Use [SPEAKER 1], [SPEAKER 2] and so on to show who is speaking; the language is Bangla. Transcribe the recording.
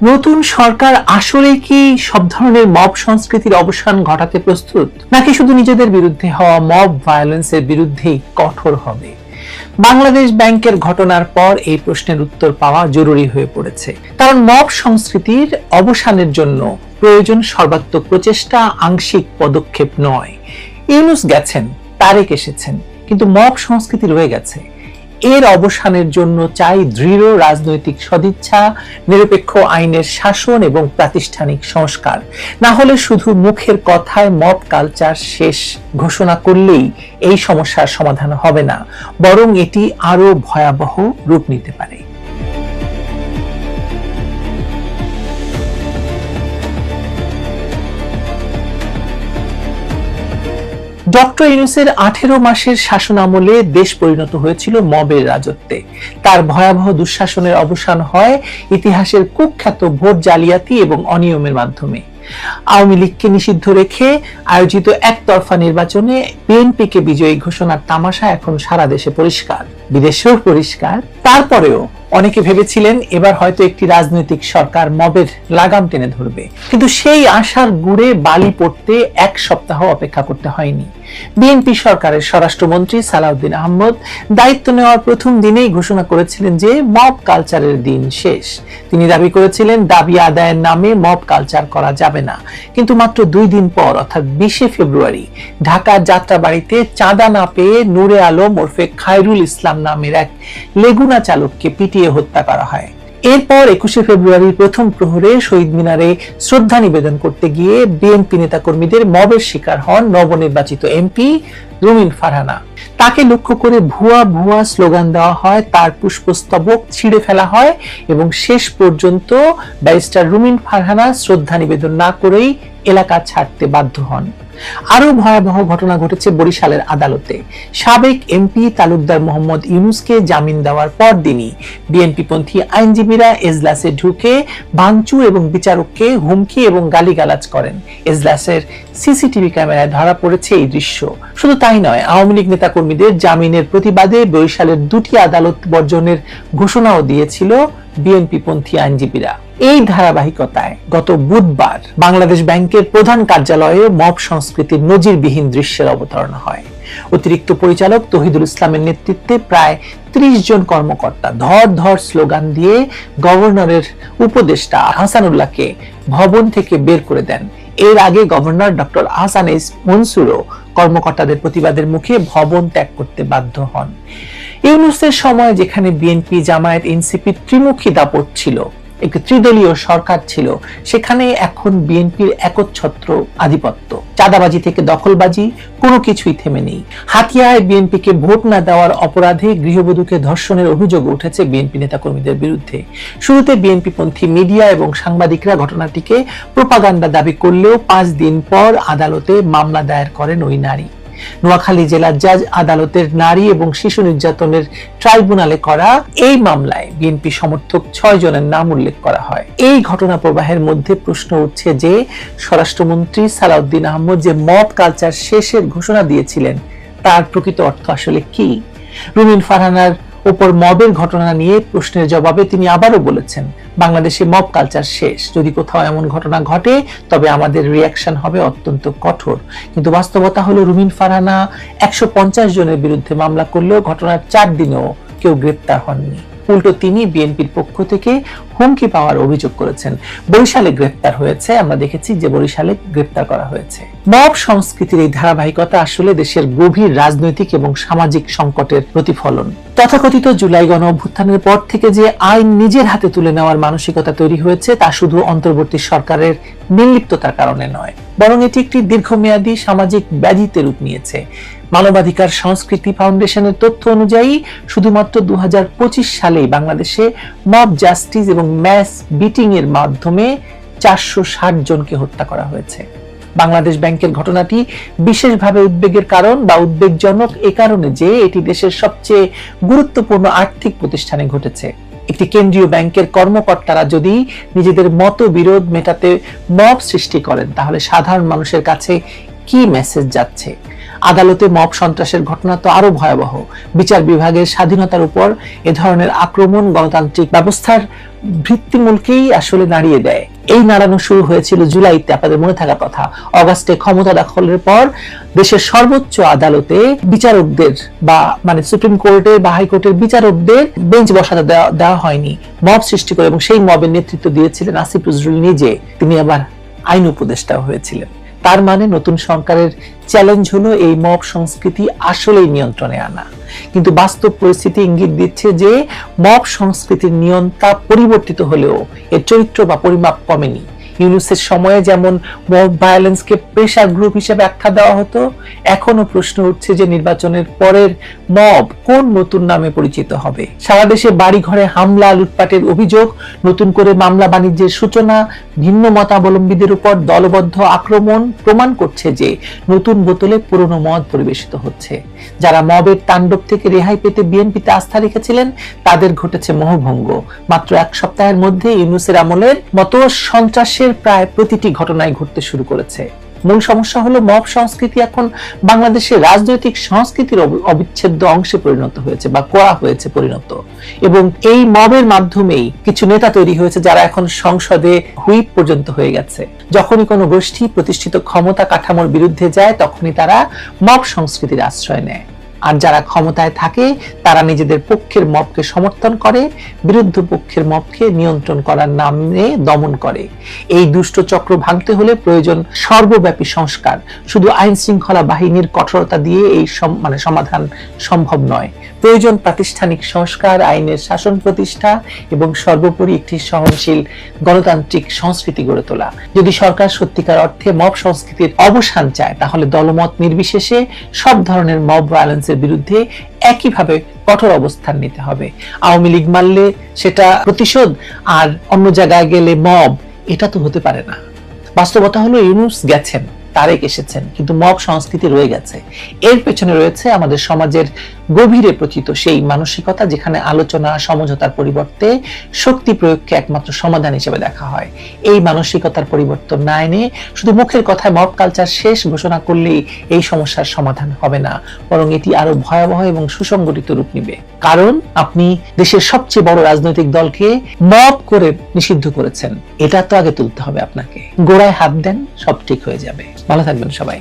[SPEAKER 1] নতুন সরকার আসলে কি সব ধরনের মব সংস্কৃতির অবসান ঘটাতে প্রস্তুত, নাকি শুধু নিজেদের বিরুদ্ধে হওয়া মব ভায়োলেন্সের বিরুদ্ধেই কঠোর হবে? বাংলাদেশ ব্যাংকের ঘটনার পর এই প্রশ্নের উত্তর পাওয়া জরুরি হয়ে পড়েছে। কারণ মব সংস্কৃতির অবসানের জন্য প্রয়োজন সর্বাত্মক প্রচেষ্টা, আংশিক পদক্ষেপ নয়। ইউনূস গেছেন, তারেক এসেছেন, কিন্তু মব সংস্কৃতি রয়ে গেছে। এর অবসানের জন্য চাই দৃঢ় রাজনৈতিক সদিচ্ছা, নিরপেক্ষ আইনের শাসন এবং প্রাতিষ্ঠানিক সংস্কার। না হলে শুধু মুখের কথায় মব কালচার শেষ ঘোষণা করলেই এই সমস্যার সমাধান হবে না, বরং এটি আরো ভয়াবহ রূপ নিতে পারে। ডক্টর ইউনূসের 18 মাসের শাসনামলে দেশ পরিণত হয়েছিল মবের রাজত্বে। তার ভয়াবহ দুঃশাসনের অবসান হয় ইতিহাসের কুখ্যাত ভোট জালিয়াতি এবং অনিয়মের মাধ্যমে। আওয়ামী লীগকে নিষিদ্ধ রেখে আয়োজিত একতরফা নির্বাচনে বিএনপিকে বিজয়ী ঘোষণার তামাশা এখন সারা দেশে পরিষ্কার, বিদেশেও পরিষ্কার। তারপরেও অনেকে ভেবেছিলেন এবার হয়তো একটি রাজনৈতিক সরকার মবের লাগাম টেনে ধরবে, কিন্তু সেই আশার গুড়ে বালি পড়তে এক সপ্তাহ অপেক্ষা করতে হয়নি। বিএনপি সরকারের স্বরাষ্ট্রমন্ত্রী সালাউদ্দিন আহমদ দায়িত্ব নেওয়ার প্রথম দিনেই ঘোষণা করেছিলেন যে মব কালচারের দিন শেষ। তিনি দাবি করেছিলেন দাবি আদায়ের নামে মব কালচার করা যাবে না, কিন্তু মাত্র 2 দিন পর অর্থাৎ 20 ফেব্রুয়ারি ঢাকার যাত্রাবাড়িতে চাঁদা না পেয়ে নূরে আলম ওরফে খায়রুল ইসলাম নামের এক লেগুনা চালককে পিটিয়ে হত্যা করা হয়। এরপর 21 ফেব্রুয়ারির প্রথম প্রহরে শহীদ মিনারে শ্রদ্ধা নিবেদন করতে গিয়ে বিএনপি নেতাকর্মীদের মবের শিকার হন নবনির্বাচিত এমপি রুমিন ফারহানা। তাকে লক্ষ্য করে ভুয়া ভুয়া স্লোগান দেওয়া হয়, তার পুষ্পস্তবক ছিঁড়ে ফেলা হয় এবং শেষ পর্যন্ত ব্যারিস্টার রুমিন ফারহানা শ্রদ্ধা নিবেদন না করেই এলাকা ছাড়তে বাধ্য হন। আরো ভয়াবহ ঘটনা ঘটেছে বরিশালের আদালতে। সাবেক এমপি তালুকদার মোহাম্মদ ইউনূসকে জামিন দেওয়ার পরদিনই বিএনপিপন্থী আইনজীবীরা এজলাসে ঢুকে ভাঙচুর এবং বিচারককে হুমকি এবং গালিগালাজ করেন। এজলাসের সিসিটিভি ক্যামেরায় ধরা পড়েছে এই দৃশ্য। শুধু তাই নয়, আওয়ামী লীগ নেতাকর্মীদের জামিনের প্রতিবাদে বরিশালের 2টি আদালত বর্জনের ঘোষণাও দিয়েছিল বিএনপিপন্থী আইনজীবীরা। এই ধারাবাহিকতায় গত বুধবার বাংলাদেশ ব্যাংকের প্রধান কার্যালয়ে মব সংস্কৃতির নজিরবিহীন দৃশ্যের অবতারণা হয়। অতিরিক্ত পরিচালক তৌহিদুল ইসলামের নেতৃত্বে প্রায় 30 জন কর্মকর্তা ধর ধর স্লোগান দিয়ে গভর্নরের উপদেষ্টা হাসানুল্লাহকে ভবন থেকে বের করে দেন। এর আগে গভর্নর ডক্টর আহসান এইচ মনসুরও কর্মকর্তাদের প্রতিবাদের মুখে ভবন ত্যাগ করতে বাধ্য হন। ইউনূসের সময় যেখানে বিএনপি, জামায়াত, এনসিপি ত্রিমুখী দাপট ছিল, একটি ত্রিদলীয় সরকার ছিল, সেখানে এখন বিএনপির একচ্ছত্র আধিপত্য। চাঁদাবাজি থেকে দখলবাজি, কোনো কিছুই থেমে নেই। হাতিয়ায় বিএনপিকে ভোট না দেওয়ার অপরাধে গৃহবধূকে ধর্ষণের অভিযোগ উঠেছে বিএনপি নেতাকর্মীদের বিরুদ্ধে। শুরুতে বিএনপিপন্থী মিডিয়া এবং সাংবাদিকরা ঘটনাটিকে প্রোপাগান্ডা দাবি করলেও 5 দিন পর আদালতে মামলা দায়ের করেন ওই নারী। নোয়াখালী জেলার জাজ আদালতের নারী এবং শিশু নির্যাতনের ট্রাইব্যুনালে করা এই মামলায় বিএনপি সমর্থক 6 জনের নাম উল্লেখ করা হয়। এই ঘটনা প্রবাহের মধ্যে প্রশ্ন উঠছে যে স্বরাষ্ট্রমন্ত্রী সালাউদ্দিন আহমদ যে মব কালচার শেষের ঘোষণা দিয়েছিলেন তার প্রকৃত অর্থ আসলে কি? রুমিন ফারহানার উপর মবের ঘটনা নিয়ে প্রশ্নের জবাবে তিনি আবারও বলেছেন, বাংলাদেশে মব কালচার শেষ। যদি কোথাও এমন ঘটনা ঘটে তবে আমাদের রিঅ্যাকশন হবে অত্যন্ত কঠোর। কিন্তু বাস্তবতা হলো রুমিন ফারহানা 150 জনের বিরুদ্ধে মামলা করলেও ঘটনার 4 দিনেও কেউ গ্রেপ্তার হননি। উল্টো তিনি বিএনপির পক্ষ থেকে হুমকি পাওয়ার অভিযোগ করেছেন। বরিশালে গ্রেপ্তার হয়েছে, আমরা দেখেছি যে বরিশালে গ্রেপ্তার করা হয়েছে। মব সংস্কৃতির এই ধারাবাহিকতা আসলে দেশের গভীর রাজনৈতিক এবং সামাজিক সংকটের প্রতিফলন। তথাকথিত জুলাই গণ অভ্যুত্থানের পর থেকে যে আইন নিজের হাতে তুলে নেওয়ার মানসিকতা তৈরি হয়েছে তা শুধু অন্তর্বর্তী সরকারের নির্লিপ্ততার কারণে নয়, বরং এটি একটি দীর্ঘমেয়াদী সামাজিক ব্যাধিতে রূপ নিয়েছে। মানবাধিকার সংস্কৃতি ফাউন্ডেশনের তথ্য অনুযায়ী শুধুমাত্র 2025 সালেই বাংলাদেশে মব জাস্টিস এবং ম্যাস বিটিং এর মাধ্যমে 460 জনকে হত্যা করা হয়েছে। বাংলাদেশ ব্যাংকের ঘটনাটি বিশেষভাবে উদ্বেগের কারণ বা উদ্বেগজনক এ কারণে যে এটি দেশের সবচেয়ে গুরুত্বপূর্ণ আর্থিক প্রতিষ্ঠানে ঘটেছে। একটি কেন্দ্রীয় ব্যাংকের কর্মকর্তারা যদি নিজেদের মতবিরোধ মেটাতে মব সৃষ্টি করেন তাহলে সাধারণ মানুষের কাছে কি মেসেজ যাচ্ছে? আদালতে মব সন্ত্রাসের ঘটনা তো আরো ভয়াবহ। বিচার বিভাগের স্বাধীনতার উপর এ ধরনের আক্রমণ গণতান্ত্রিক ব্যবস্থার ভিত্তিমূলকেই আসলে নাড়িয়ে দেয়। এই নাড়ানো শুরু হয়েছিল জুলাইতে, আপনাদের মনে থাকার কথা। অগাস্টে ক্ষমতা দখলের পর দেশের সর্বোচ্চ আদালতে বিচারকদের বা মানে সুপ্রিম কোর্টের বা হাইকোর্টের বিচারকদের বেঞ্চ বসাতে দেওয়া হয়নি, মব সৃষ্টি করে, এবং সেই মবের নেতৃত্ব দিয়েছিলেন আসিফ নজরুল নিজে। তিনি আবার আইন উপদেষ্টাও হয়েছিলেন। তার মানে নতুন সরকারের চ্যালেঞ্জ হলো এই মব সংস্কৃতি আসলেই নিয়ন্ত্রণে আনা। কিন্তু বাস্তব পরিস্থিতি ইঙ্গিত দিচ্ছে যে মব সংস্কৃতির নিয়ন্ত্রণ পরিবর্তিত হলেও এর চরিত্র বা পরিমাপ কমেনি। ইউনূসের সময়ে যেমন মব ভায়োলেন্সকে প্রেশার গ্রুপ হিসেবে আখ্যা দেওয়া হতো, এখনো প্রশ্ন উঠছে যে নির্বাচনের পরের মব কোন নতুন নামে পরিচিত হবে। সারা দেশে বাড়ি ঘরে হামলা, লুটপাটের অভিযোগ, নতুন করে মামলা বাণিজ্যের সূচনা, ভিন্ন মতাবলম্বীদের উপর দলবদ্ধ আক্রমণ প্রমাণ করছে যে নতুন বোতলে পুরনো মদ পরিবেশিত হচ্ছে। যারা মবের তাণ্ডব থেকে রেহাই পেতে বিএনপিতে আস্থা রেখেছিলেন তাদের ঘটেছে মোহভঙ্গ। মাত্র এক সপ্তাহের মধ্যে ইউনূসের আমলের মতো সন্ত্রাসের প্রায় প্রতিটি ঘটনায় ঘটতে শুরু করেছে। মূল সমস্যা হলো মব সংস্কৃতি এখন বাংলাদেশের রাজনৈতিক সংস্কৃতির অবিচ্ছেদ্য অংশে পরিণত হয়েছে বা করা হয়েছে পরিণত, এবং এই মবের মাধ্যমেই কিছু নেতা তৈরি হয়েছে যারা এখন সংসদে হুইপ পর্যন্ত হয়ে গেছে। যখনই কোনো গোষ্ঠী প্রতিষ্ঠিত ক্ষমতা কাঠামোর বিরুদ্ধে যায় তখনই তারা মব সংস্কৃতির আশ্রয় নেয়। আর যারা ক্ষমতায় থাকে তারা নিজেদের পক্ষের মবকে সমর্থন করে, বিরুদ্ধ পক্ষের মবকে নিয়ন্ত্রণ করার নামে দমন করে। এই দুষ্ট চক্র ভাঙতে হলে প্রয়োজন সর্বব্যাপী সংস্কার। শুধু আইন শৃঙ্খলা বাহিনীর কঠোরতা দিয়ে এই সমাধান সম্ভব নয়। প্রয়োজন প্রাতিষ্ঠানিক সংস্কার, আইনের শাসন প্রতিষ্ঠা এবং সর্বোপরি একটি সহনশীল গণতান্ত্রিক সংস্কৃতি গড়ে তোলা। যদি সরকার সত্যিকার অর্থে মব সংস্কৃতির অবসান চায় তাহলে দলমত নির্বিশেষে সব ধরনের মব ভায়োলেন্সের বিরুদ্ধে একইভাবে কঠোর অবস্থান নিতে হবে। আওয়ামী লীগ মারলে সেটা প্রতিশোধ, আর অন্য জায়গায় গেলে মব, এটা তো হতে পারে না। বাস্তবতা হলো ইউনূস গেছেন, তারেক এসেছেন, কিন্তু মব সংস্কৃতি রয়ে গেছে। এর পেছনে রয়েছে আমাদের সমাজের গভীরে প্রচিত সেই মানসিকতা যেখানে আলোচনা, সমঝোতার পরিবর্তে শক্তি প্রয়োগকে একমাত্র সমাধান হিসেবে দেখা হয়। এই মানসিকতার পরিবর্তন না এনে শুধু মুখের কথায় মব কালচার শেষ ঘোষণা করলেই এই সমস্যার সমাধান হবে না, বরং এটি আরো ভয়াবহ এবং সুসংগঠিত রূপ নেবে। কারণ আপনি দেশের সবচেয়ে বড় রাজনৈতিক দলকে মব করে নিষিদ্ধ করেছেন। এটা তো আগে তুলতে হবে আপনাকে। গোড়ায় হাত দেন, সব ঠিক হয়ে যাবে। ভালো থাকবেন সবাই।